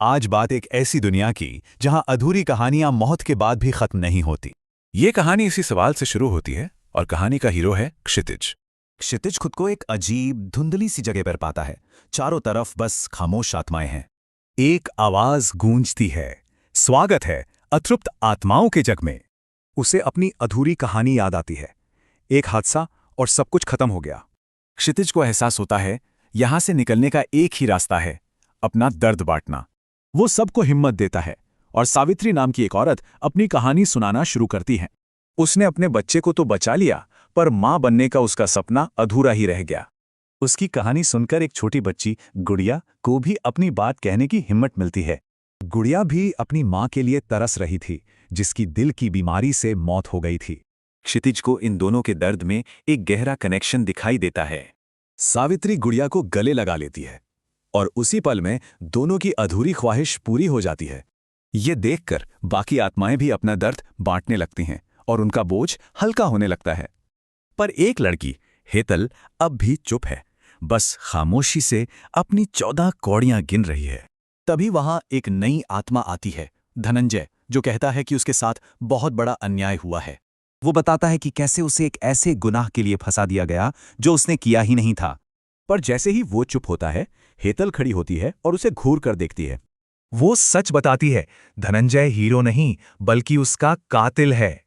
आज बात एक ऐसी दुनिया की जहां अधूरी कहानियां मौत के बाद भी खत्म नहीं होती। ये कहानी इसी सवाल से शुरू होती है और कहानी का हीरो है क्षितिज। क्षितिज खुद को एक अजीब धुंधली सी जगह पर पाता है। चारों तरफ बस खामोश आत्माएं हैं। एक आवाज गूंजती है, स्वागत है अतृप्त आत्माओं के जग में। उसे अपनी अधूरी कहानी याद आती है। एक हादसा और सब कुछ खत्म हो गया। क्षितिज को एहसास होता है यहां से निकलने का एक ही रास्ता है, अपना दर्द बांटना। वो सबको हिम्मत देता है और सावित्री नाम की एक औरत अपनी कहानी सुनाना शुरू करती है। उसने अपने बच्चे को तो बचा लिया, पर मां बनने का उसका सपना अधूरा ही रह गया। उसकी कहानी सुनकर एक छोटी बच्ची गुड़िया को भी अपनी बात कहने की हिम्मत मिलती है। गुड़िया भी अपनी मां के लिए तरस रही थी, जिसकी दिल की बीमारी से मौत हो गई थी। क्षितिज को इन दोनों के दर्द में एक गहरा कनेक्शन दिखाई देता है। सावित्री गुड़िया को गले लगा लेती है और उसी पल में दोनों की अधूरी ख्वाहिश पूरी हो जाती है। ये देखकर बाकी आत्माएं भी अपना दर्द बांटने लगती हैं और उनका बोझ हल्का होने लगता है। पर एक लड़की, हेतल, अब भी चुप है, बस खामोशी से अपनी 14 कौड़ियां गिन रही है। तभी वहां एक नई आत्मा आती है, धनंजय, जो कहता है कि उसके साथ बहुत बड़ा अन्याय हुआ है। वो बताता है कि कैसे उसे एक ऐसे गुनाह के लिए फंसा दिया गया जो उसने किया ही नहीं था। पर जैसे ही वो चुप होता है, हेतल खड़ी होती है और उसे घूर कर देखती है। वो सच बताती है, धनंजय हीरो नहीं बल्कि उसका कातिल है।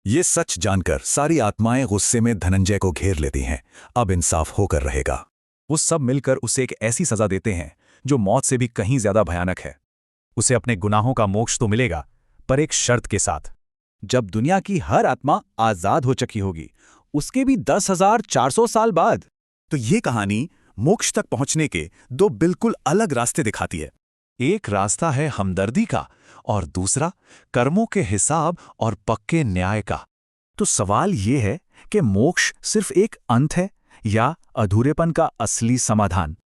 ये सच जानकर सारी आत्माएं गुस्से में धनंजय को घेर लेती हैं। अब इंसाफ होकर रहेगा। वो सब मिलकर उसे एक ऐसी सजा देते हैं जो मौत से भी कहीं ज्यादा भयानक है। उसे अपने गुनाहों का मोक्ष तो मिलेगा, पर एक शर्त के साथ। जब दुनिया की हर आत्मा आजाद हो चुकी होगी, उसके भी 10,400 साल बाद। तो ये कहानी मोक्ष तक पहुंचने के दो बिल्कुल अलग रास्ते दिखाती है। एक रास्ता है हमदर्दी का और दूसरा कर्मों के हिसाब और पक्के न्याय का। तो सवाल ये है कि मोक्ष सिर्फ एक अंत है या अधूरेपन का असली समाधान?